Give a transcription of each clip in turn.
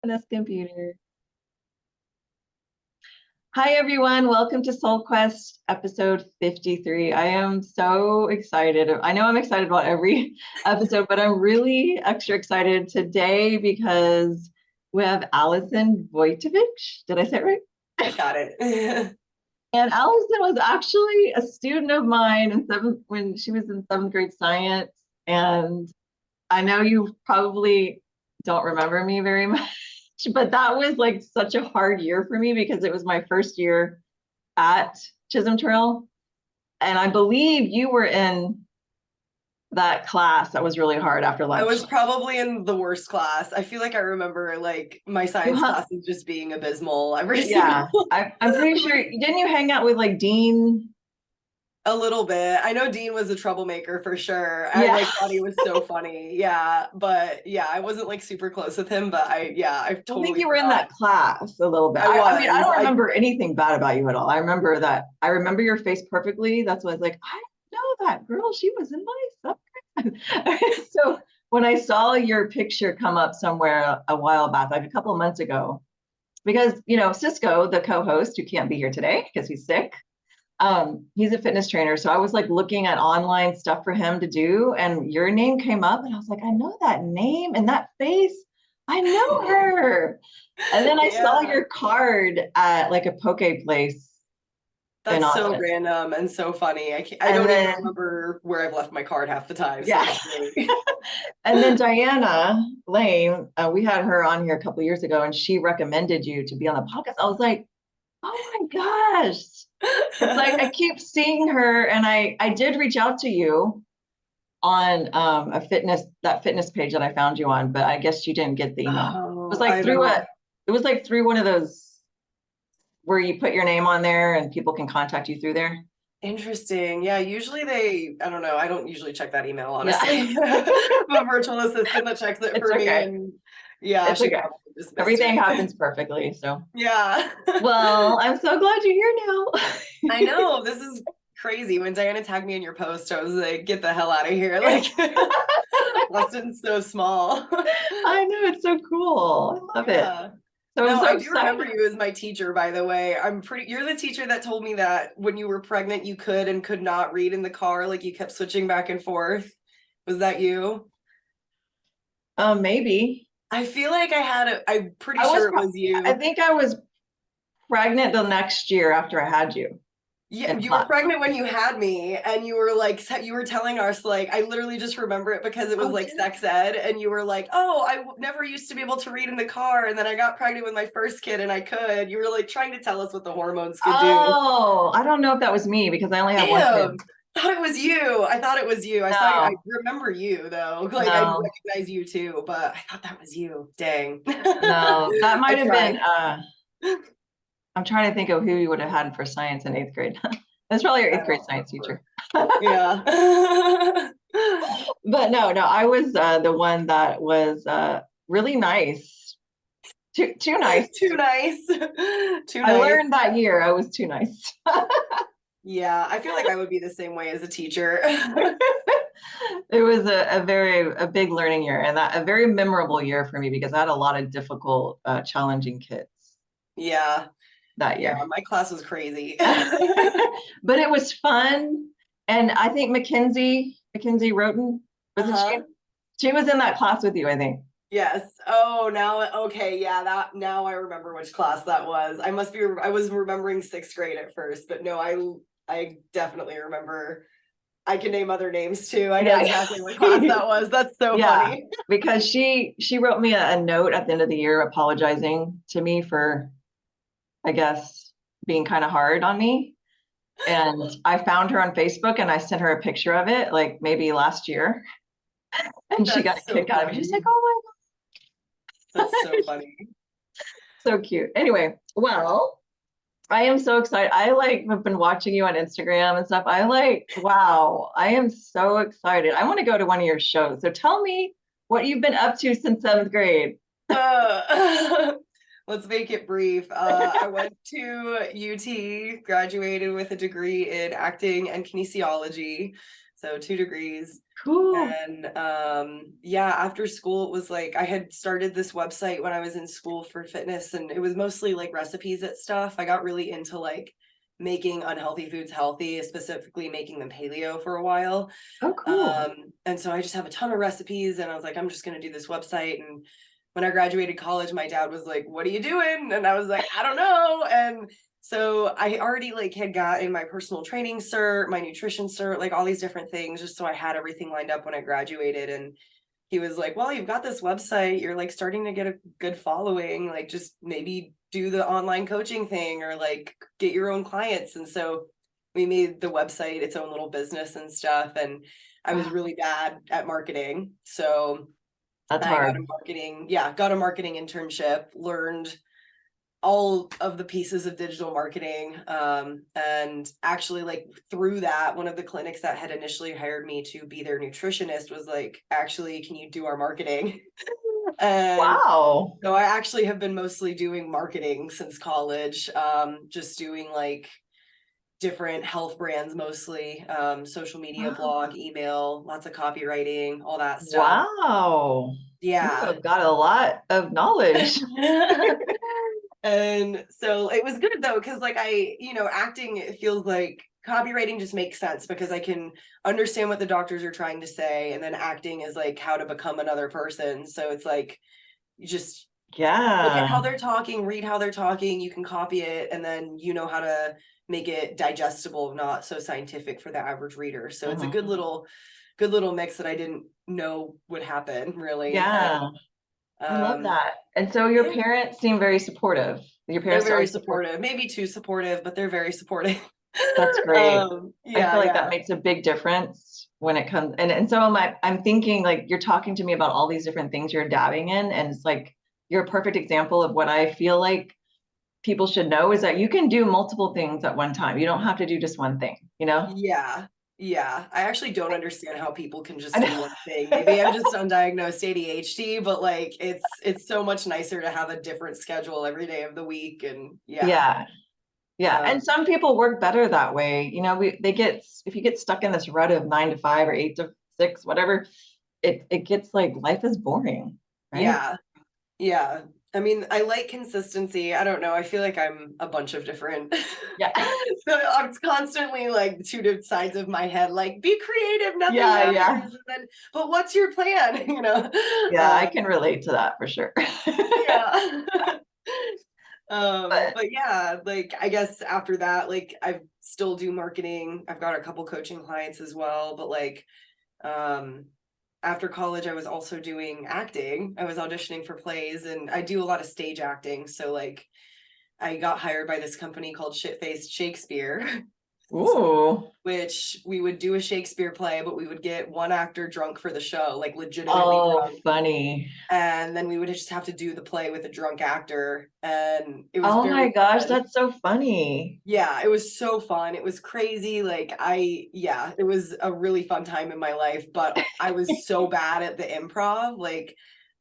this computer. Hi, everyone. Welcome to Soul Quest episode 53. I am so excited. I know I'm excited about every episode, but I'm really extra excited today because we have Allison Wojtowecz. Did I say it right? I got it. And Allison was actually a student of mine when she was in seventh grade science. And I know you probably don't remember me very much, but that was like such a hard year for me because it was my first year at Chisholm Trail. And I believe you were in that class that was really hard after I lunch. was probably in the worst class. I feel like I remember like my science classes just being abysmal every Yeah, single. I'm pretty sure. Didn't you hang out with like Dean? A little bit. I know Dean was a troublemaker for sure. I Yeah. like thought he was so funny. Yeah, but yeah, I wasn't like super close with him, but I I think totally you were in forgot. that class a little bit. I mean, I don't remember anything bad about you at all. I remember your face perfectly. That's why I was like, I know that girl. She was in my subject. So when I saw your picture come up somewhere a while back, like a couple of months ago, because Cisco, the co-host who can't be here today because he's sick, he's a fitness trainer. So I was like looking at online stuff for him to do, and your name came up, and I was like, I know that name and that face. I know her. And then I saw your card at like a poke place. That's so random and so funny. I don't even remember where I've left my card half the time. So yeah. And then Diana Lane, we had her on here a couple of years ago, and she recommended you to be on the podcast. I was like, oh my gosh. It's like I keep seeing her, and I did reach out to you on that fitness page that I found you on, but I guess you didn't get the email. It was like through one of those where you put your name on there and people can contact you through there. Interesting. Yeah, usually I don't know. I don't usually check that email, honestly. Yeah. I'm a virtual assistant that checks it for me. And yeah, it's okay. Everything happens perfectly. So yeah. Well, I'm so glad you're here now. I know. This is crazy. When Diana tagged me in your post, I was like, get the hell out of here. Like Boston's so small. I know, it's so cool. I love it. So no, I do remember you as my teacher, by the way. You're the teacher that told me that when you were pregnant, you could and could not read in the car. Like you kept switching back and forth. Was that you? Maybe. I feel like I'm pretty sure it was you. I think I was pregnant the next year after I had you. Yeah, you were pregnant when you had me, and you were telling us, like, I literally just remember it because it was like sex ed, and you were like, oh, I never used to be able to read in the car, and then I got pregnant with my first kid and I could. You were like trying to tell us what the hormones could do. Oh, I don't know if that was me because I only have one kid. I thought it was you. I remember you though. Like I recognize you too, but I thought that was you. Dang. No, that might have been I'm trying to think of who you would have had for science in 8th grade. That's probably your 8th grade science teacher. Yeah. But no, I was the one that was really nice. Too nice. Too nice. I learned that year I was too nice. Yeah, I feel like I would be the same way as a teacher. It was a big learning year, and a very memorable year for me because I had a lot of difficult, challenging kids. Yeah. That year. Yeah, my class was crazy. But it was fun. And I think Mackenzie Roten, she was in that class with you, I think. Yes. Oh, okay. Yeah, now I remember which class that was. I was remembering 6th grade at first, but no, I definitely remember. I can name other names too. I know exactly what class that was. That's so funny. Because she wrote me a note at the end of the year apologizing to me for, I guess, being kind of hard on me. And I found her on Facebook and I sent her a picture of it, like maybe last year. And she got a kick out of it. She's like, oh my God. That's so funny. So cute. Anyway, well, I am so excited. I have been watching you on Instagram and stuff. Wow, I am so excited. I want to go to one of your shows. So tell me what you've been up to since 7th grade. Let's make it brief. I went to UT, graduated with a degree in acting and kinesiology. So 2 degrees. Cool. And yeah, after school, it was like I had started this website when I was in school for fitness, and it was mostly like recipes and stuff. I got really into like making unhealthy foods healthy, specifically making them paleo for a while. Oh, cool. And so I just have a ton of recipes, and I was like, I'm just going to do this website. And when I graduated college, my dad was like, what are you doing? And I was like, I don't know. And so I already like had gotten my personal training cert, my nutrition cert, like all these different things, just so I had everything lined up when I graduated. And he was like, well, you've got this website, you're like starting to get a good following, like just maybe do the online coaching thing or like get your own clients. And so we made the website its own little business and stuff. And I was really bad at marketing. So That's I hard. got a marketing internship, learned all of the pieces of digital marketing. And actually like through that, one of the clinics that had initially hired me to be their nutritionist was like, actually, can you do our marketing? And Wow. so I actually have been mostly doing marketing since college, just doing like different health brands, mostly social media, blog, email, lots of copywriting, all that stuff. Wow. You Yeah. have got a lot of knowledge. And so it was good though, because like acting, it feels like copywriting just makes sense because I can understand what the doctors are trying to say, and then acting is like how to become another person. So it's like you just look at how Yeah. they're talking, read how they're talking, you can copy it, and then you know how to make it digestible, not so scientific for the average reader. So it's a Mhm. good little mix that I didn't know would happen really. And Yeah. I love that. And so your yeah, parents seem very supportive. Your they're parents very always support. supportive, maybe too supportive, but they're very supportive. That's great. I Yeah, feel like that yeah. makes a big difference when it comes, and so I'm thinking like you're talking to me about all these different things you're dabbing in, and it's like you're a perfect example of what I feel like people should know is that you can do multiple things at one time. You don't have to do just one thing, you know? Yeah. Yeah. I actually don't understand how people can just I do know. one thing. Maybe I'm just undiagnosed ADHD, but like it's so much nicer to have a different schedule every day of the week. And yeah. Yeah. Yeah. And Um, some people work better that way. You know, if you get stuck in this rut of 9 to 5 or 8 to 6, whatever, it gets like life is boring, right? yeah. Yeah. I mean, I like consistency. I don't know. I feel like I'm a bunch of different. Yeah. So I'm constantly like two sides of my head, like be creative, nothing Yeah, matters. yeah. And then, but what's your plan? Yeah, I can relate to that for sure. Yeah. But But yeah, like I guess after that, like I still do marketing. I've got a couple coaching clients as well, but like um after college I was also doing acting. I was auditioning for plays, and I do a lot of stage acting. So like I got hired by this company called Shit Faced Shakespeare, ooh. which we would do a Shakespeare play, but we would get one actor drunk for the show, like legitimately Oh, drunk. funny. And then we would just have to do the play with a drunk actor, and it was Oh my very gosh, fun. that's so funny. Yeah, it was so fun. It was crazy. Yeah, it was a really fun time in my life, but I was so bad at the improv. Like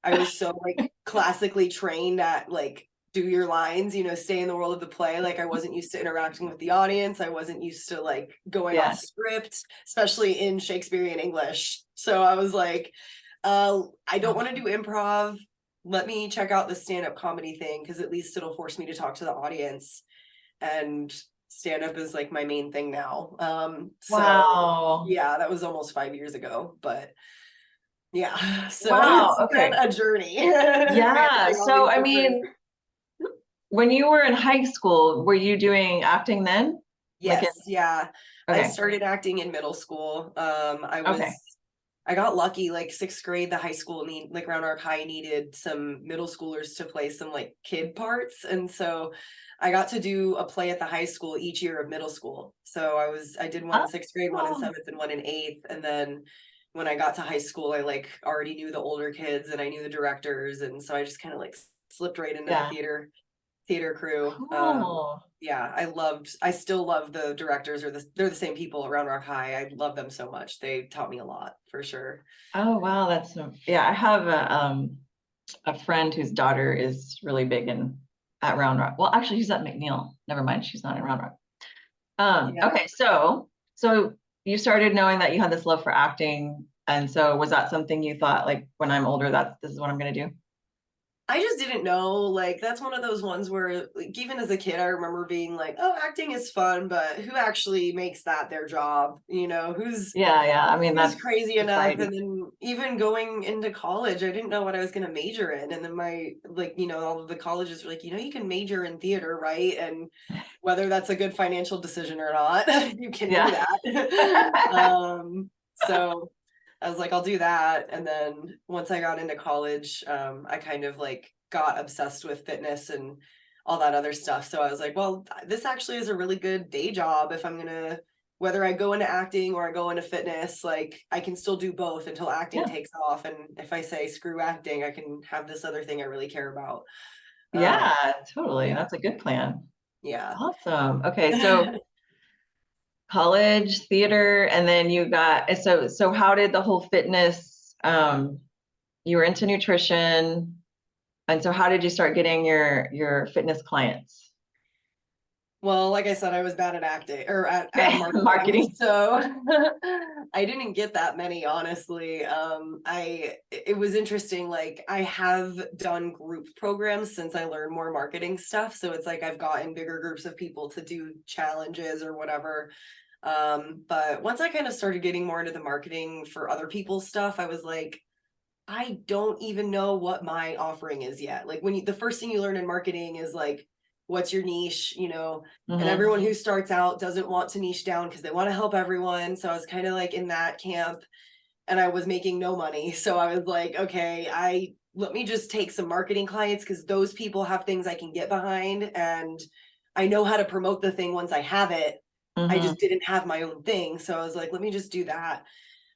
I was so like classically trained at like do your lines, stay in the world of the play. Like I wasn't used to interacting with the audience. I wasn't used to like going off Yeah. script, especially in Shakespearean English. So I was like, I don't want to do improv. Let me check out the stand-up comedy thing because at least it'll force me to talk to the audience, and stand up is like my main thing now. So Wow. yeah, that was almost 5 years ago, but yeah, so Wow. it's been Okay. a journey. Yeah. Managing all So, these I different. mean, when you were in high school, were you doing acting then? Like in, Yes, yeah. I okay. started acting in middle school. Okay. I got lucky, like sixth grade, the high school like Round Rock High needed some middle schoolers to play some like kid parts. And so I got to do a play at the high school each year of middle school. So I did one in sixth grade, one in Oh, seventh, and one in eighth. And then when I got to high school, I like already knew the older kids and I knew the directors. And so I just kind of like slipped right into the yeah. theater crew. Cool. Yeah, I still love the directors, they're the same people around Rock High. I love them so much. They taught me a lot for sure. Oh, wow. That's so, yeah. I have a friend whose daughter is really big in at Round Rock. Well, actually, she's at McNeil. Never mind. She's not in Round Rock. Yeah. Okay. So you started knowing that you had this love for acting. And so was that something you thought like, when I'm older, this is what I'm going to do? I just didn't know. Like, that's one of those ones where, like, even as a kid, I remember being like, oh, acting is fun, but who actually makes that their job? You know, Yeah. Yeah. I mean, who's that's crazy enough? society. And then even going into college, I didn't know what I was going to major in. And then all of the colleges were like, you can major in theater, right? And whether that's a good financial decision or not, you can do Yeah. that. So I was like, I'll do that. And then once I got into college, I kind of like got obsessed with fitness and all that other stuff. So I was like, well, this actually is a really good day job if I'm gonna, whether I go into acting or I go into fitness, like I can still do both until acting Yeah. takes off. And if I say screw acting, I can have this other thing I really care about. Yeah, totally. Yeah, That's a good plan. yeah. Awesome. Okay. So college, theater, and then you got, so how did the whole fitness, you were into nutrition. And so how did you start getting your fitness clients? Well, like I said, I was bad at acting or at Okay. marketing, Marketing. so I didn't get that many, honestly. It was interesting. Like I have done group programs since I learned more marketing stuff, so it's like I've gotten bigger groups of people to do challenges or whatever. But once I kind of started getting more into the marketing for other people's stuff, I was like, I don't even know what my offering is yet. Like the first thing you learn in marketing is like, what's your niche, and Mm-hmm. everyone who starts out doesn't want to niche down because they want to help everyone. So I was kind of like in that camp and I was making no money. So I was like, okay, let me just take some marketing clients because those people have things I can get behind and I know how to promote the thing once I have it. I Mm-hmm. just didn't have my own thing. So I was like, let me just do that.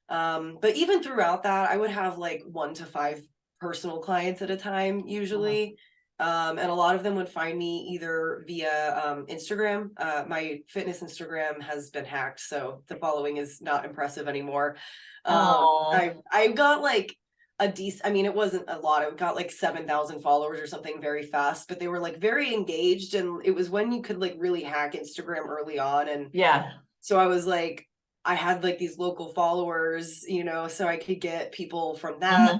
But even throughout that, I would have like 1 to 5 personal clients at a time, Mm-hmm. usually. And a lot of them would find me either via Instagram. My fitness Instagram has been hacked, so the following is not impressive anymore. Oh, I got like a decent, I mean, it wasn't a lot. I got like 7,000 followers or something very fast, but they were like very engaged. And it was when you could like really hack Instagram early on. And yeah. so I was like, I had like these local followers, so I could get people from that.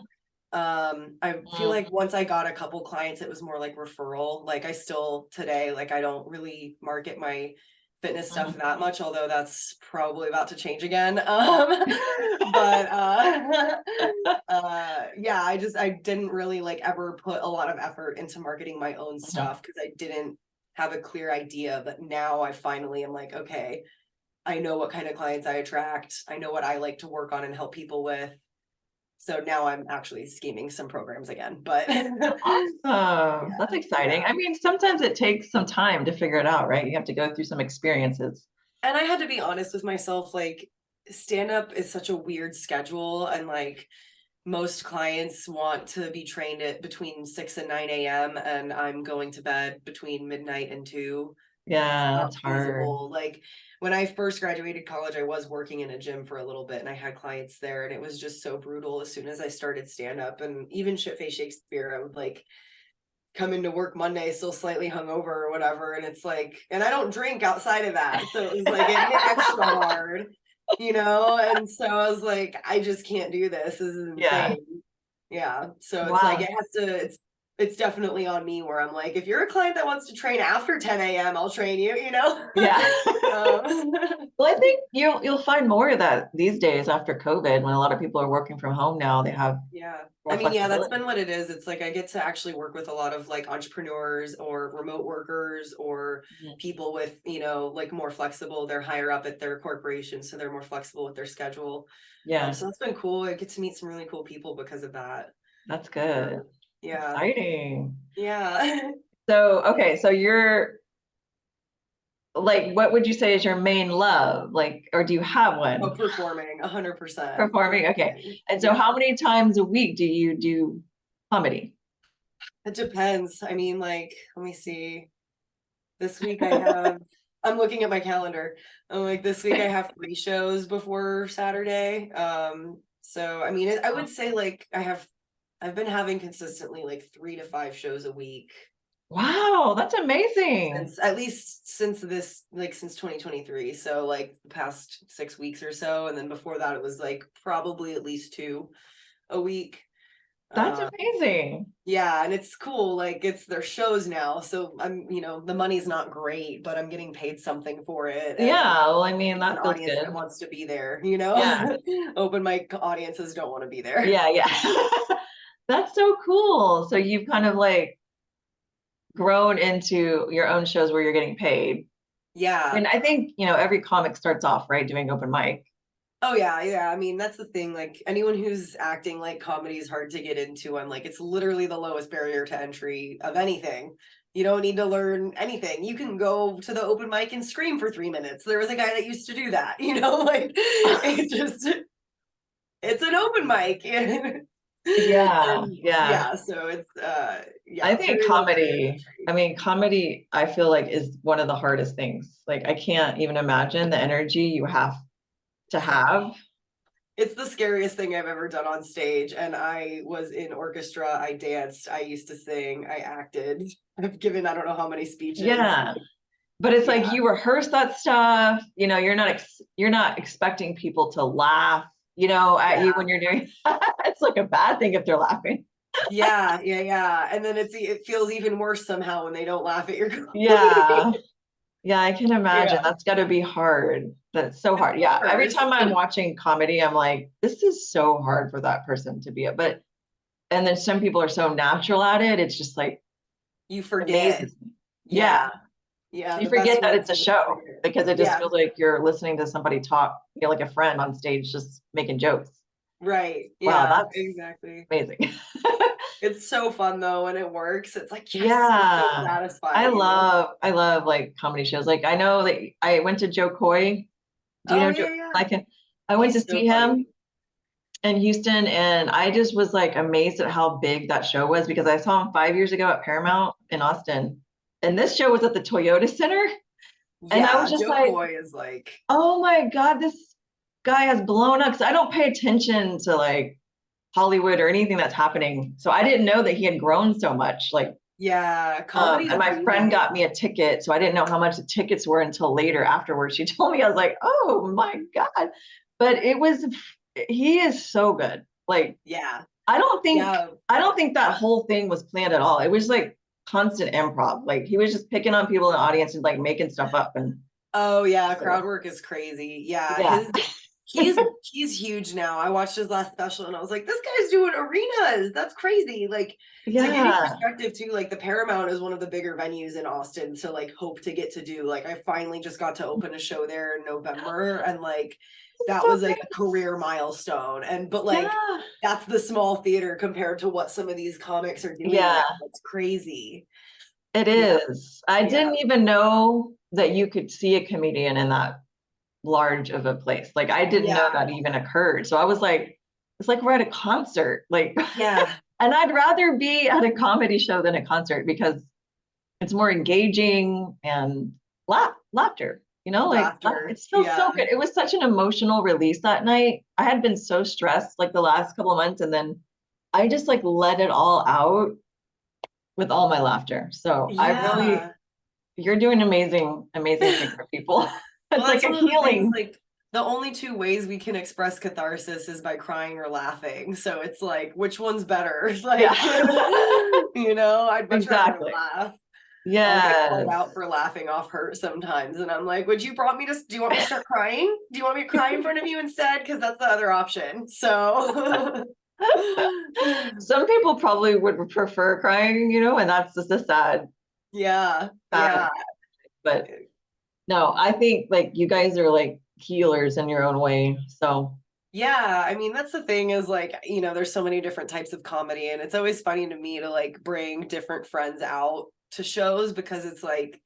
Mm-hmm. I feel like once I got a couple clients, it was more like referral. Like I still today, like I don't really market my fitness stuff Mm-hmm. that much, although that's probably about to change again. But yeah, I didn't really like ever put a lot of effort into marketing my own Mm-hmm. stuff because I didn't have a clear idea. But now I finally am like, okay, I know what kind of clients I attract. I know what I like to work on and help people with. So now I'm actually scheming some programs again, but Awesome. That's exciting. yeah. I mean, sometimes it takes some time to figure it out, right? You have to go through some experiences. And I had to be honest with myself, like stand up is such a weird schedule and like most clients want to be trained at between 6 and 9 a.m. and I'm going to bed between midnight and 2. It's Yeah, not that's hard. feasible. Like when I first graduated college, I was working in a gym for a little bit and I had clients there and it was just so brutal as soon as I started stand up and even Shitface Shakespeare, I would like come into work Monday still slightly hungover or whatever. And it's like, and I don't drink outside of that. So it was like it hit extra hard, And so I was like, I just can't do this. This is Yeah. insane. Yeah. So it's like Wow. it has to, it's definitely on me where I'm like, if you're a client that wants to train after 10 a.m., I'll train you. Yeah. um, Well, I think you'll find more of that these days after COVID, when a lot of people are working from home now, they have Yeah. I more mean, yeah, that's flexibility. been what it is. It's like I get to actually work with a lot of like entrepreneurs or remote workers or Mhm. people with, like more flexible, they're higher up at their corporation, so they're more flexible with their schedule. Yeah, So that's been cool. I get to meet some really cool people because of that. that's good. Yeah. Exciting. Yeah. So, okay, so you're like, what would you say is your main love? Like, or do you have Oh, one? performing 100%. Performing? Okay. And so Yeah. how many times a week do you do comedy? It depends. I mean, like, let me see. This week I have, I'm looking at my calendar. I'm like, this week I have 3 shows before Saturday. So I mean, I would say like I've been having consistently like 3 to 5 shows a week. Wow, that's amazing. Since at least since this like since 2023. So like the past 6 weeks or so. And then before that it was like probably at least 2 a week. That's Uh amazing. yeah, and it's cool. Like it's their shows now. So I'm, the money's not great, but I'm getting paid something for it. And Yeah, well, I mean, it's an that feels audience that good. wants to be there, Yeah, Open mic audiences don't want to be there. yeah, yeah. That's so cool. So you've kind of like grown into your own shows where you're getting paid. Yeah. And I think, every comic starts off, right, doing open mic. Oh yeah, yeah. I mean, that's the thing. Like anyone who's acting like comedy is hard to get into. I'm like, it's literally the lowest barrier to entry of anything. You don't need to learn anything. You can go to the open mic and scream for 3 minutes. There was a guy that used to do that, like it's an open mic. Yeah, And yeah. yeah, so it's I yeah, think very low barrier to comedy, entry. I mean, comedy, I feel like is one of the hardest things. Like, I can't even imagine the energy you have to have. It's the scariest thing I've ever done on stage. And I was in orchestra, I danced, I used to sing, I acted. I've given I don't know how many speeches. Yeah. But it's like Yeah. you rehearse that stuff, you're not expecting people to laugh, at you Yeah. when you're doing it's like a bad thing if they're laughing. Yeah. Yeah. Yeah. And then it feels even worse somehow when they don't laugh at your comedy. Yeah. Yeah, I can imagine. Yeah. That's got to be hard. That's so It's hard. the Yeah. Every time worst. I'm watching comedy, I'm like, this is so hard for that person to be it. But and then some people are so natural at it, it's just like You forget. amazes me. Yeah. Yeah. Yeah. You The best forget that ones it's a you show forget. because it just Yeah. feels like you're listening to somebody talk, like a friend on stage just making jokes. Right. Wow, Yeah. that's Exactly. amazing. It's so fun though when it works. It's like, yes, it's so Yeah. I satisfying, love like comedy shows. Like I know that I went to Joe Coy. Do you Oh know Joe? yeah, yeah. Like I went to He's so see funny. him in Houston and I just was like amazed at how big that show was because I saw him 5 years ago at Paramount in Austin. And this show was at the Toyota Center. And I was Yeah, just Joe like, Coy is like, oh my God, this guy has blown up. Because I don't pay attention to like Hollywood or anything that's happening. So I didn't know that he had grown so much. Like, yeah, comedy's and my friend booming. got me a ticket, so I didn't know how much the tickets were until later afterwards. She told me, I was like, oh my God. But he is so good. Like, Yeah, I don't think, yeah. I don't think that whole thing was planned at all. It was like constant improv. Like he was just picking on people in the audience and like making stuff up. And Oh yeah, so, crowd work is crazy. Yeah, yeah. he's huge now. I watched his last special and I was like, this guy's doing arenas. That's crazy. Like to give you Yeah. perspective too, like the Paramount is one of the bigger venues in Austin to like hope to get to do. Like I finally just got to open a show there in November and like that So was like great. a career milestone. And but like Yeah. that's the small theater compared to what some of these comics are doing Yeah, now. It's crazy. it Yeah. is. I Yeah. didn't even know that you could see a comedian in that large of a place. Like I didn't know Yeah. that even occurred. So I was like, it's like we're at a concert. Like, Yeah. and I'd rather be at a comedy show than a concert because it's more engaging and laughter, like Laughter. it feels so Yeah. good. It was such an emotional release that night. I had been so stressed like the last couple of months, and then I just like let it all out with all my laughter. So Yeah. you're doing amazing, amazing things for people. Well, It's like that's a one of the things, healing. like the only two ways we can express catharsis is by crying or laughing. So it's like, which one's better? Yeah. Like, I'd much rather Exactly. laugh. I'll get called Yes. out for laughing off hurt sometimes. And I'm like, do you want me to start crying? Do you want me to cry in front of you instead? Because that's the other option. So Some people probably would prefer crying, and that's just a yeah. sad, Yeah. but no, I think like you guys are like healers in your own way. So Yeah, I mean that's the thing is like, there's so many different types of comedy and it's always funny to me to like bring different friends out to shows because it's like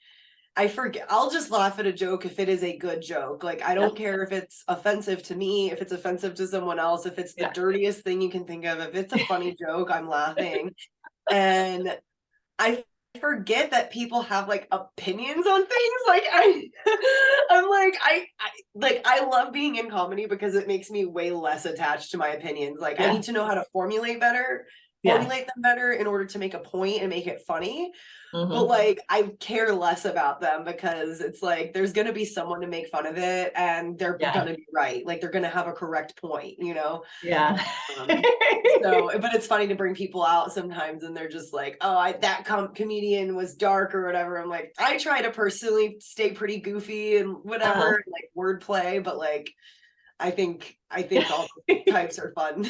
I forget I'll just laugh at a joke if it is a good joke. Like I yeah, don't care if it's offensive to me, if it's offensive to someone else, if it's the yeah, dirtiest thing you can think of, if it's a funny joke, I'm laughing. And I forget that people have like opinions on things. Like I'm like I love being in comedy because it makes me way less attached to my opinions. Like I yeah, need to know how to formulate better formulate them better in order to make a point and make it funny. But like, I care less about them because it's like, there's going to be someone to make fun of it and they're going to be right. Like they're going to have a correct point, you know? Yeah. So, but it's funny to bring people out sometimes and they're just like, oh, that comedian was dark or whatever. I'm like, I try to personally stay pretty goofy and whatever, like wordplay, but like, I think all types are fun.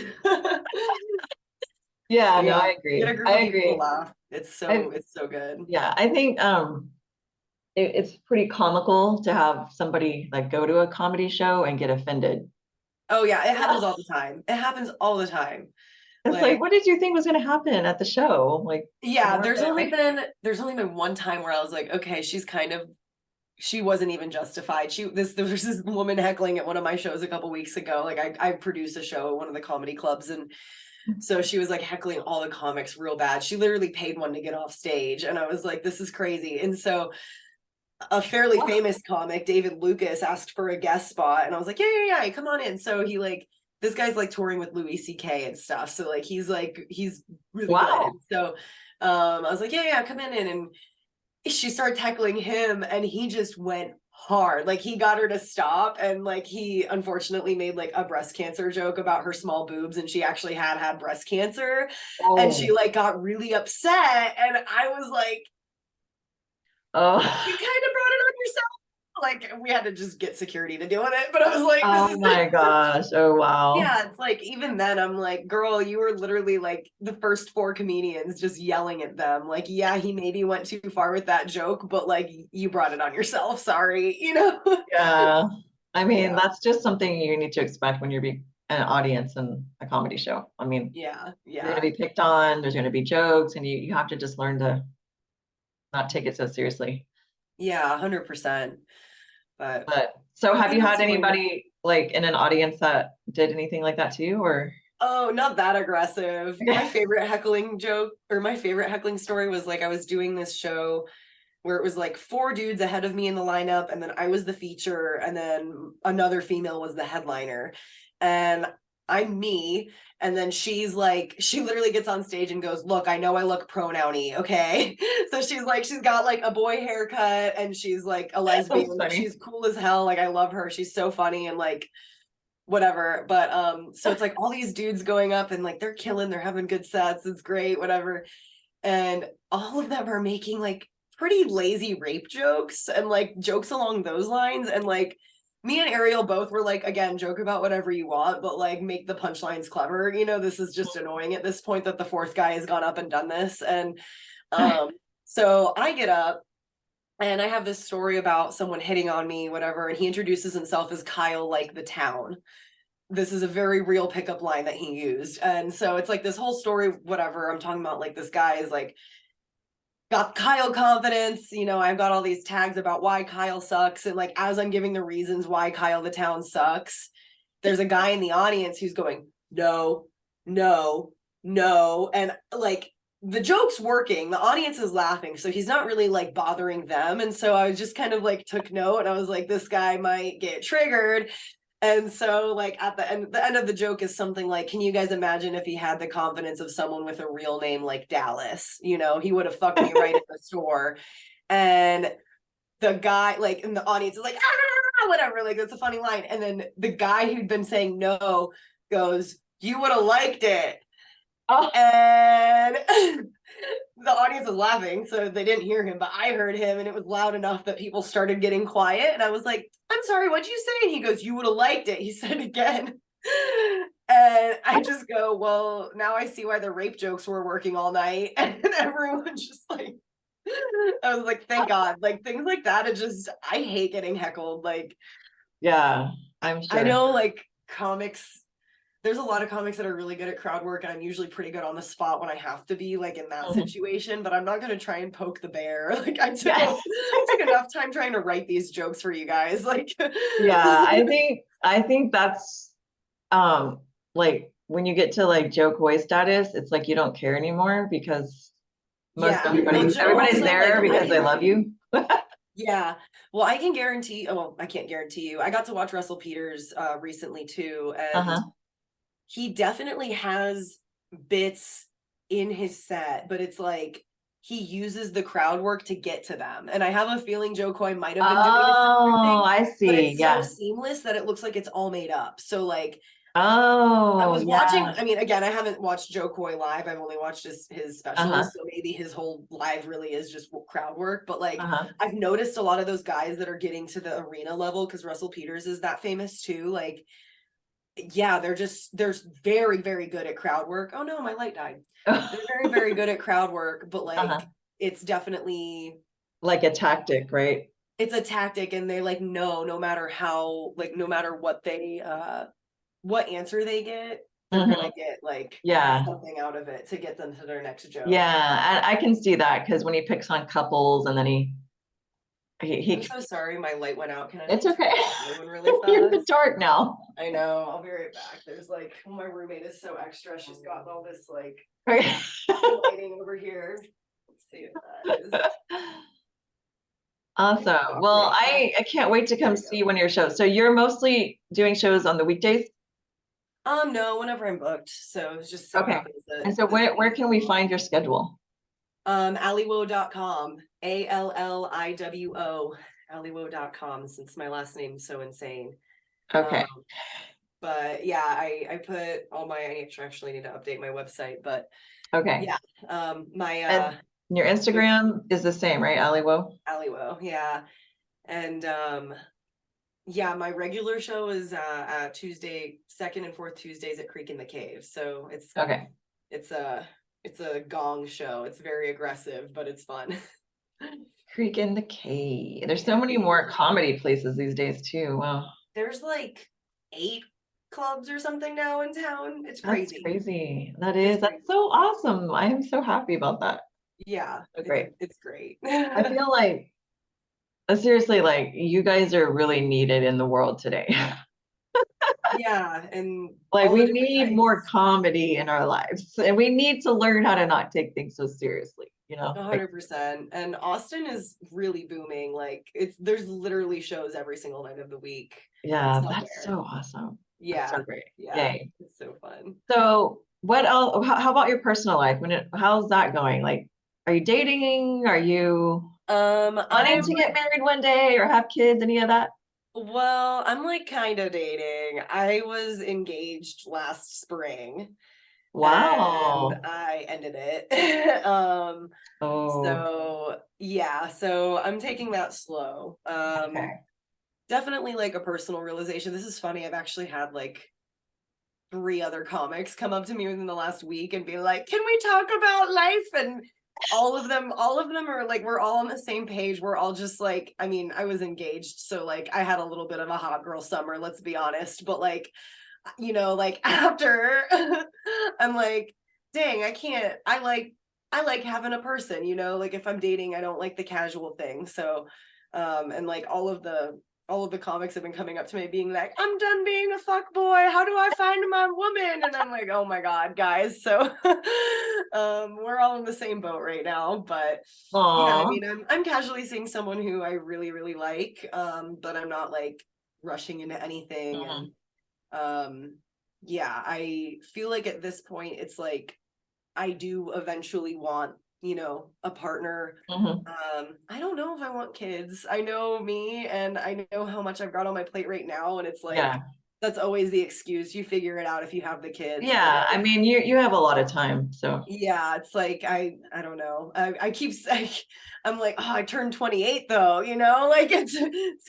Yeah, no, I agree. Get a group of people to laugh. It's so good. Yeah, I think it's pretty comical to have somebody like go to a comedy show and get offended. Oh yeah, it happens all the time. It happens all the time. It's like, what did you think was going to happen at the show? Like, yeah, there's only been one time where I was like, okay, she wasn't even justified. There was this woman heckling at one of my shows a couple weeks ago. Like I produced a show at one of the comedy clubs, and so she was like heckling all the comics real bad. She literally paid one to get off stage. And I was like, this is crazy. And so a fairly famous comic, David Lucas, asked for a guest spot. And I was like, yeah, come on in. So he this guy's like touring with Louis C.K. and stuff. So like, he's really good. So I was like, yeah, come in. And she started heckling him and he just went hard. Like he got her to stop, and like he unfortunately made like a breast cancer joke about her small boobs, and she actually had breast cancer. And she like got really upset, and I was like, oh, you kind of brought it on yourself. Like we had to just get security to deal with it, but I was like, oh my gosh, oh wow. Yeah, it's like, even then I'm like, girl, you were literally like the first 4 comedians just yelling at them. Like, yeah, he maybe went too far with that joke, but like you brought it on yourself, sorry, you know? Yeah, I mean, that's just something you need to expect when you're an audience in a comedy show. I mean, yeah, you're gonna be picked on, there's gonna be jokes, and you have to just learn to not take it so seriously. Yeah, 100%. But so have you had anybody like in an audience that did anything like that to you, or? Oh, not that aggressive. My favorite heckling joke, or my favorite heckling story, was like I was doing this show where it was like 4 dudes ahead of me in the lineup, and then I was the feature, and then another female was the headliner. And I'm me. And then she's like, she literally gets on stage and goes, look, I know I look pronoun-y, okay? So she's got like a boy haircut, and she's like a lesbian. She's cool as hell. Like I love her. She's so funny and like whatever. But so it's like all these dudes going up and like they're killing, they're having good sets. It's great, whatever. And all of them are making like pretty lazy rape jokes and like jokes along those lines. And like me and Ariel both were like, again, joke about whatever you want, but like make the punchlines clever. You know, this is just annoying at this point that the 4th guy has gone up and done this. And so I get up and I have this story about someone hitting on me, whatever. And he introduces himself as Kyle, like the town. This is a very real pickup line that he used. And so it's like this whole story, whatever. I'm talking about like this guy is like, got Kyle confidence, you know, I've got all these tags about why Kyle sucks. And like, as I'm giving the reasons why Kyle the town sucks, there's a guy in the audience who's going, no. And like, the joke's working, the audience is laughing, so he's not really like bothering them. And so I just kind of like took note, and I was like, this guy might get triggered. And so like at the end of the joke is something like, can you guys imagine if he had the confidence of someone with a real name like Dallas? You know, he would have fucked me right in the store. And the guy like in the audience is like, whatever, like that's a funny line. And then the guy who'd been saying no goes, you would have liked it. Oh. And the audience was laughing, so they didn't hear him, but I heard him, and it was loud enough that people started getting quiet. And I was like, I'm sorry, what'd you say? And he goes, you would have liked it. He said again. And I just go, well, now I see why the rape jokes were working all night. And everyone just like, I was like, thank God. Like things like that, I hate getting heckled. Like, yeah, I'm sure. I know like comics, there's a lot of comics that are really good at crowd work, and I'm usually pretty good on the spot when I have to be like in that situation, but I'm not going to try and poke the bear. Like I took enough time trying to write these jokes for you guys. Like, yeah, I think that's like when you get to like joke boy status, it's like you don't care anymore because everybody's there like, because they love you. Yeah. Well, I can't guarantee you. I got to watch Russell Peters recently too, and he definitely has bits in his set, but it's like he uses the crowd work to get to them. And I have a feeling Joe Coy might have been doing a similar thing, I but see. it's Yeah. so seamless that it looks like it's all made up. So like I Oh, was watching, yeah. I mean, again, I haven't watched Joe Coy live. I've only watched his specials. So maybe his whole live really is just crowd work. But like I've noticed a lot of those guys that are getting to the arena level, because Russell Peters is that famous too. Like, yeah, they're very, very good at crowd work. Oh no, my light died. They're very, very good at crowd work, but like it's definitely like a tactic, right? It's a tactic, and they like no matter how, like no matter what they what answer they get, they're gonna get like something out of it to get them to their next joke. Yeah, I can see that, because when he picks on couples and then he I'm so sorry, my light went out. Can I? It's okay. Really fast? You're in the dark now. I know. I'll be right back. There's like, my roommate is so extra. She's got all this like lighting over here. Let's see what that is. Awesome. Well, I can't wait to come see one of your shows. So you're mostly doing shows on the weekdays? No, whenever I'm booked. So it's just so happens that. And so where can we find your schedule? Alliwo.com. ALLIWO. Alliwo.com, since my last name's so insane. Okay. But yeah, I put all my, I actually need to update my website, but yeah. And your Instagram is the same, right? Alliwo? Alliwo, yeah. And yeah, my regular show is Tuesday, second and fourth Tuesdays at Creek in the Cave. So it's it's a gong show. It's very aggressive, but it's fun. Creek in the Cave. There's so many more comedy places these days too. Wow. There's like 8 clubs or something now in town. It's crazy. That's crazy. That's so awesome. I am so happy about that. Yeah. So great. It's great. I feel like, seriously, like you guys are really needed in the world today. Yeah, and like we need more comedy in our lives, and we need to learn how to not take things so seriously, 100%. And Austin is really booming. Like there's literally shows every single night of the week. Yeah, that's so awesome. Yeah, that's so great. Yeah, yay. It's so fun. So what else, how about your personal life? How's that going? Like, are you dating? Are you planning to get married one day or have kids, any of that? Well, I'm like kind of dating. I was engaged last spring. Wow. And I ended it. So yeah, so I'm taking that slow. Definitely like a personal realization. This is funny. I've actually had like 3 other comics come up to me within the last week and be like, "Can we talk about life?" And all of them are like, we're all on the same page. We're all just like, I mean, I was engaged, so like I had a little bit of a hot girl summer, let's be honest, but like, like after I'm like, dang, I like having a person, like if I'm dating, I don't like the casual thing. So and like all of the comics have been coming up to me being like, I'm done being a fuck boy. How do I find my woman? And I'm like, oh my God, guys. So we're all in the same boat right now. But yeah, I mean, I'm casually seeing someone who I really, really like. But I'm not like rushing into anything. And yeah, I feel like at this point it's like I do eventually want a partner. I don't know if I want kids. I know me, and I know how much I've got on my plate right now, and it's like that's always the excuse. You figure it out if you have the kids. Yeah, I mean, you have a lot of time, so yeah, it's like I don't know. I keep saying, I'm like, oh, I turned 28 though, like it's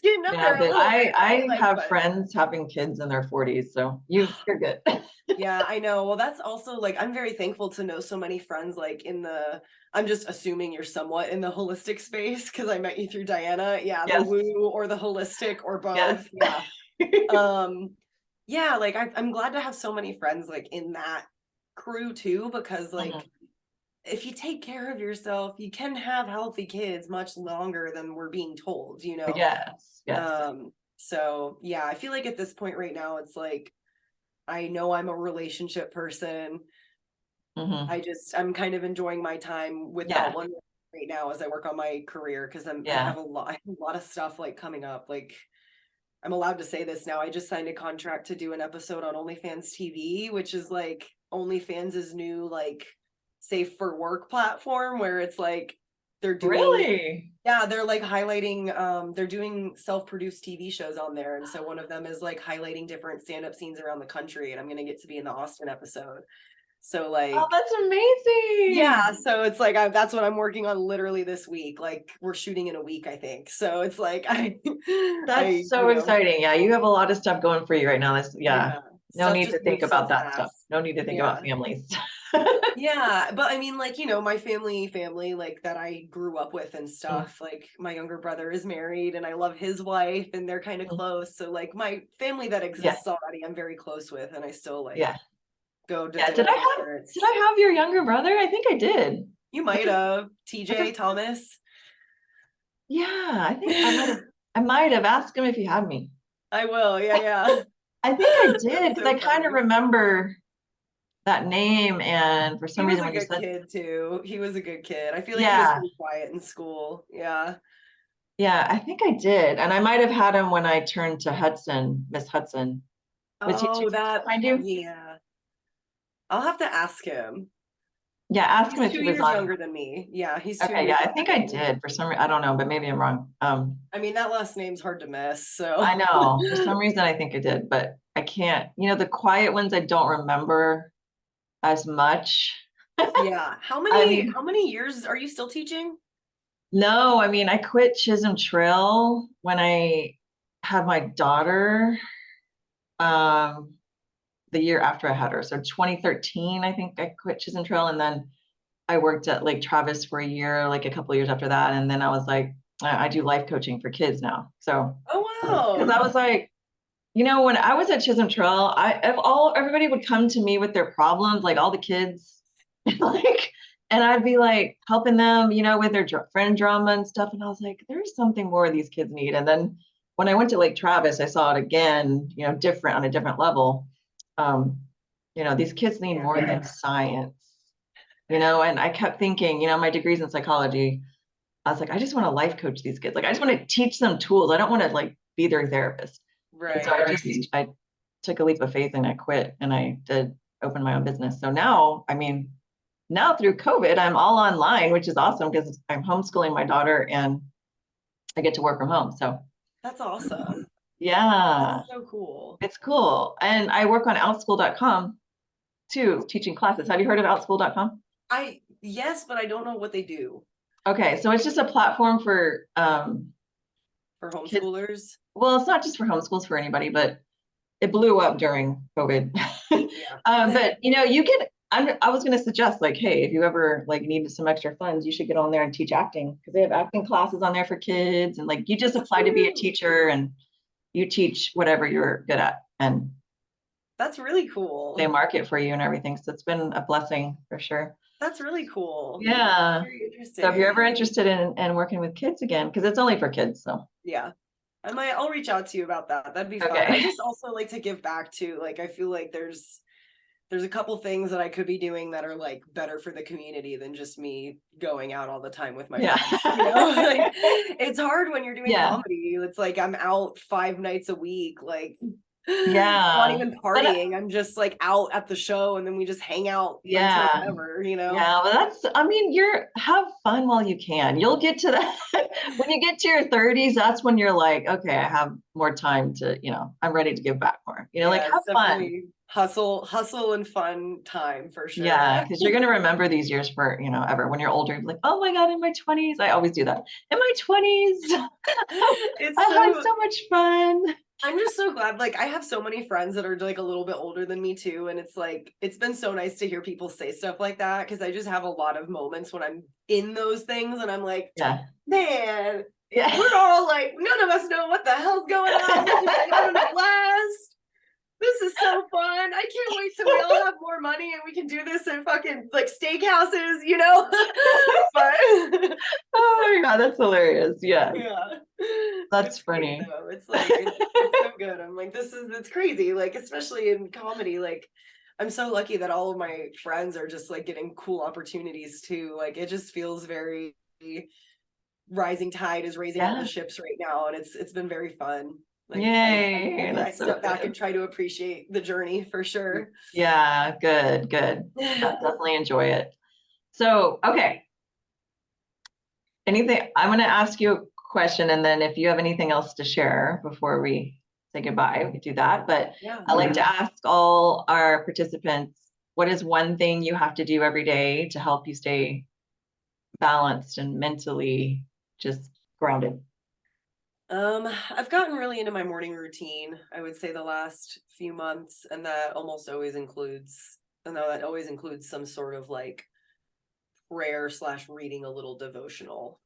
getting up there. But I have friends having kids in their 40s, so you're good. Yeah, I know. Well, that's also like, I'm very thankful to know so many friends like I'm just assuming you're somewhat in the holistic space because I met you through Diana. Yeah, the woo or the holistic or both. Yeah. Yeah, like I'm glad to have so many friends like in that crew too, because like if you take care of yourself, you can have healthy kids much longer than we're being told, Yes. So yeah, I feel like at this point right now, it's like I know I'm a relationship person. I'm kind of enjoying my time with that one right now as I work on my career, because I have a lot of stuff like coming up. Like I'm allowed to say this now. I just signed a contract to do an episode on OnlyFans TV, which is like OnlyFans' new like safe for work platform where it's like they're doing Really? yeah, they're like highlighting they're doing self-produced TV shows on there. And so one of them is like highlighting different stand-up scenes around the country, and I'm gonna get to be in the Austin episode. So Oh, like that's amazing. yeah, so it's like that's what I'm working on literally this week. Like we're shooting in a week, I think. So it's like That's so exciting. Yeah, you have a lot of stuff going for you right now. Yeah. yeah, No stuff need to just think moves so about that stuff. fast. No need to think Yeah. about families. Yeah, but I mean, like, my family, like that I grew up with and Mm, stuff. Like, my younger brother is married and I love his wife and they're kind of mm. close. So, like, my family that Yeah, exists already, I'm very close with, and I still like yeah, go to yeah. dinner with her. Did I have your younger brother? I think I did. You might have I TJ just, Thomas. yeah, I think I might have asked him if he had me. I will. Yeah, I, yeah. I think I did That's because I so kind of funny. remember that name, and for He some was reason a when you good said, kid too. He was a good kid. I feel like he was yeah, pretty quiet in school. Yeah. yeah, I think I did, and I might have had him when I turned to Hudson, Miss Hudson. Was he too Oh, young to that, find you? yeah. I'll have to ask him. Yeah, ask him He's if two he was years on. younger than me. Yeah, he's 2 years Okay, yeah, I younger think than I me. did for some reason. I don't know, but maybe I'm wrong. I mean, that last name's hard to miss. So, I know for some reason I think I did, but I can't. The quiet ones I don't remember as much. yeah. I mean, How many years are you still teaching? no, I mean, I quit Chisholm Trail when I had my daughter, um, the year after I had her. So 2013, I think I quit Chisholm Trail, and then I worked at Lake Travis for a year, like a couple of years after that, and then I was like, I do life coaching for kids now. So Oh because I wow. was like, when I was at Chisholm Trail, everybody would come to me with their problems, like all the kids, like, and I'd be like helping them, with their friend drama and stuff. And I was like, there's something more these kids need. And then when I went to Lake Travis, I saw it again, different on a different level. Um, these kids need more Yeah. than science, and I kept thinking, my degree's in psychology. I was like, I just want to life coach these kids. Like, I just want to teach them tools. I don't want to like be their therapist. And so Right. I took a leap of faith and I quit and I did open my own business. So now, I mean, now through COVID, I'm all online, which is awesome because I'm homeschooling my daughter and I get to work from home. So That's awesome. yeah, That's so cool. it's cool. And I work on outschool.com too, teaching classes. Have you heard of outschool.com? Yes, but I don't know what they do Okay, so it's just a platform for for kids. homeschoolers. Well, it's not just for homeschools, for anybody, but it blew up during COVID. Yeah. But you get. I was going to suggest like, hey, if you ever like needed some extra funds, you should get on there and teach acting because they have acting classes on there for kids, and like you just That's apply to be a cute. teacher and you teach whatever you're good at, and That's really they cool. market for you and everything. So it's been a blessing for sure. That's really cool. Yeah. Very So if you're interesting. ever interested in working with kids again, because it's only for kids, so Yeah. I'll reach out to you about that. That'd be fun. I okay. just also like to give back to, like, I feel like there's a couple things that I could be doing that are like better for the community than just me going out all the time with my Yeah. friends. Like it's hard when you're doing Yeah. comedy. It's like I'm out 5 nights a week, like not Yeah. even But partying. I'm just like out at the show and then we just hang out until yeah. whenever. Yeah, well, I mean, have fun while you can. You'll get to that when you get to your 30s, that's when you're like, okay, I have more time to, I'm ready to give back more. Like Yeah, have it's fun. definitely hustle and fun time for sure. Yeah, because you're gonna remember these years for, ever. When you're older, you're like, oh my God, in my 20s. I always do that. In my 20s, I It's had so so much fun. I'm just so glad. Like, I have so many friends that are like a little bit older than me too. And it's like, it's been so nice to hear people say stuff like that. Cause I just have a lot of moments when I'm in those things and I'm like, Yeah. man, Yeah. we're all like, none of us know what the hell's going on. We're just having a blast. This is so fun. I can't wait till we all have more money and we can do this in fucking like steakhouses. But Oh my God, that's hilarious. Yeah, yeah, that's it's great funny. though. It's like it's so good. I'm like, it's crazy. Like, especially in comedy, like I'm so lucky that all of my friends are just like getting cool opportunities too. Like it just feels very rising tide is raising all the Yeah. ships right now, and it's been very fun. Like Yay. I That's so step back good. and try to appreciate the journey for sure. Yeah, good, good. Yeah, definitely enjoy it. So, okay. Anything, I'm going to ask you a question, and then if you have anything else to share before we say goodbye, we could do that. But Yeah. I like to ask all our participants, what is one thing you have to do every day to help you stay balanced and mentally just grounded? I've gotten really into my morning routine, I would say the last few months, and that always includes some sort of like prayer / reading a little devotional.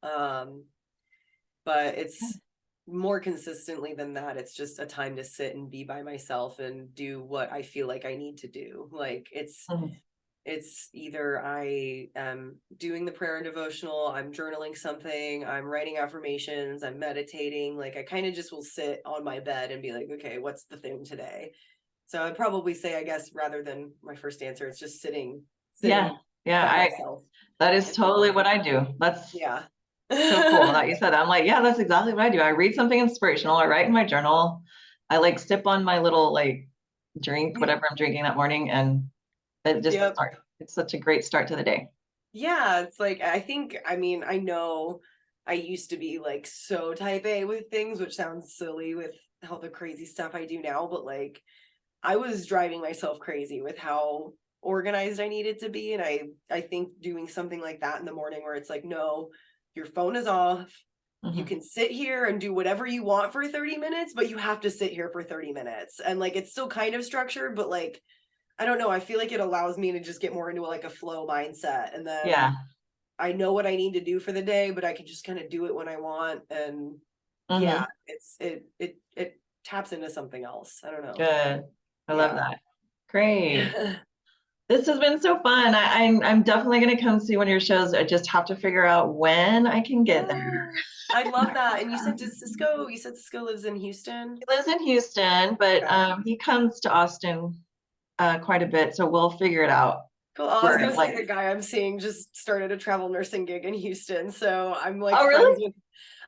But it's more consistently than that. It's just a time to sit and be by myself and do what I feel like I need to do. Like it's either I am doing the prayer and devotional, I'm journaling something, I'm writing affirmations, I'm meditating. Like I kind of just will sit on my bed and be like, okay, what's the thing today? So I'd probably say, I guess, rather than my first answer, it's just sitting Yeah. by myself. That is totally what I do. That's Yeah. so cool that you said that. I'm like, yeah, that's exactly what I do. I read something inspirational. I write in my journal. I like sip on my little like drink, whatever I'm drinking that morning, and it just starts. It's such a great start to the day. Yeah, it's like I know I used to be like so type A with things, which sounds silly with all the crazy stuff I do now, but like I was driving myself crazy with how organized I needed to be. And I think doing something like that in the morning where it's like, no, your phone is off. You can sit here and do whatever you want for 30 minutes, but you have to sit here for 30 minutes. And like it's still kind of structured, but like I don't know. I feel like it allows me to just get more into like a flow mindset. And then I know what I need to do for the day, but I can just kind of do it when I want. And yeah, it taps into something else. I don't know. Good. I love that. Great. This has been so fun. I'm definitely going to come see one of your shows. I just have to figure out when I can get there. I love that. And you said Cisco lives in Houston? He lives in Houston, but he comes to Austin quite a bit, so we'll figure it out. Cool. I was gonna say the guy I'm seeing just started a travel nursing gig in Houston, so I'm like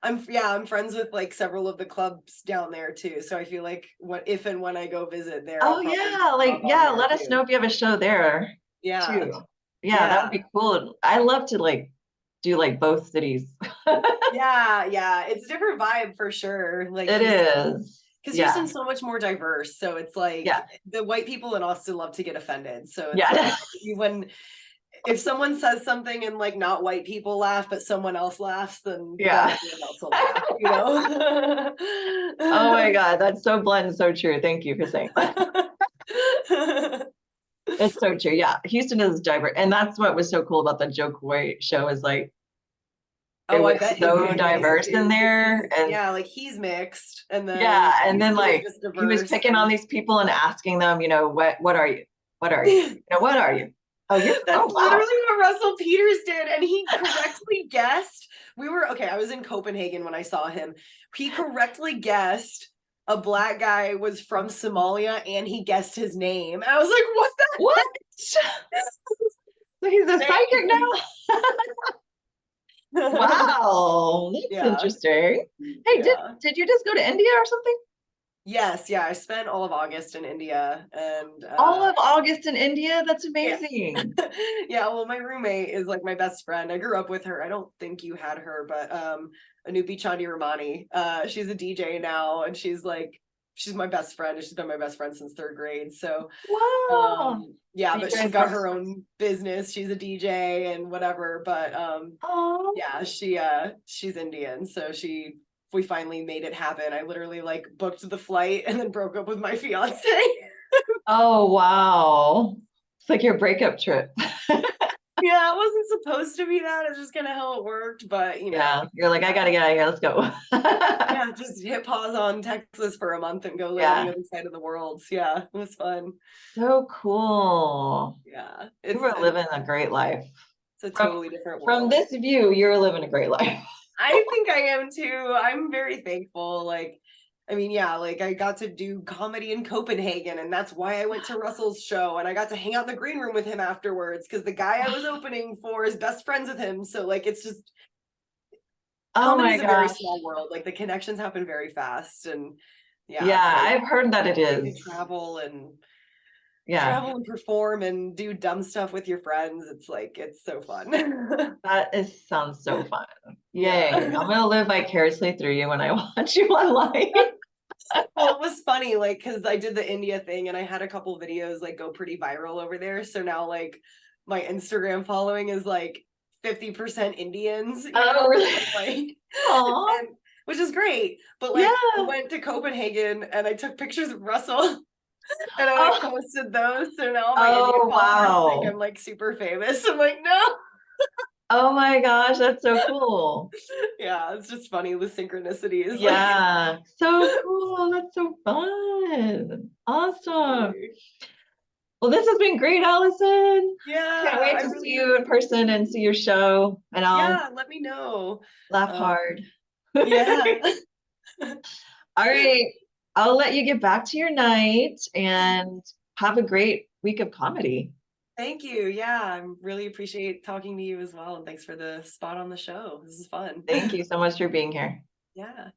I'm friends with like several of the clubs down there too. So I feel like if and when I go visit there, let us know if you have a show there. Yeah. Too. Yeah, that would be cool. I love to like do like both cities. Yeah, it's a different vibe for sure. Like it is. Because Houston's so much more diverse. So it's like the white people in Austin love to get offended. So it's like if someone says something and like not white people laugh, but someone else laughs, then everyone else will laugh, you know? Oh my God, that's so blunt and so true. Thank you for saying that. It's so true. Yeah, Houston is diverse. And that's what was so cool about the Joe Coy show is like, it was so diverse in there. And like he's mixed. And then like he was picking on these people and asking them, what are you? What are you? What are you? Oh, that's literally what Russell Peters did. And he correctly guessed. I was in Copenhagen when I saw him. He correctly guessed a black guy was from Somalia and he guessed his name. And I was like, what? So he's a psychic now? Wow, that's interesting. Hey, did you just go to India or something? Yes, I spent all of August in India, and all of August in India. That's amazing. Well, my roommate is like my best friend. I grew up with her. I don't think you had her, but Anupi Chandi Ramani. She's a DJ now, and she's my best friend. She's been my best friend since 3rd grade. So wow. But she's got her own business. She's a DJ and whatever. But she's Indian, so we finally made it happen. I literally like booked the flight and then broke up with my fiance. Oh, wow. It's like your breakup trip. Yeah, it wasn't supposed to be that. It's just kind of how it worked. But, you're like, I got to get out of here. Let's go. Just hit pause on Texas for a month and go live on the other side of the world. So, it was fun. So cool. Yeah. You were living a great life. It's a totally different world. From this view, you're living a great life. I think I am too. I'm very thankful. I got to do comedy in Copenhagen, and that's why I went to Russell's show, and I got to hang out in the green room with him afterwards because the guy I was opening for is best friends with him. So it's just comedy is a very small world. Like the connections happen very fast, and I've heard that it is. travel and travel and perform and do dumb stuff with your friends. It's like, it's so fun. That sounds so fun. Yay. Yeah. I'm gonna live vicariously through you when I watch you online. Well, it was funny, like, because I did the India thing and I had a couple videos like go pretty viral over there. So now like my Instagram following is like 50% Indians, you know? Really? Like, Aw. and, which is great. But like I went to Copenhagen and I took pictures of Russell and I like posted those. So now my India followers think I'm like super famous. I'm like, no. Oh my gosh, that's so cool. Yeah, it's just funny, the synchronicities. Yeah, so cool. That's so fun. Awesome. Well, this has been great, Allison. Yeah, Can't wait to see you in person and see your show. And I'll let me know. laugh hard. Yeah. All right. I'll let you get back to your night and have a great week of comedy. Thank you. Yeah, I really appreciate talking to you as well. And thanks for the spot on the show. This is fun. Thank you so much for being here. Yeah.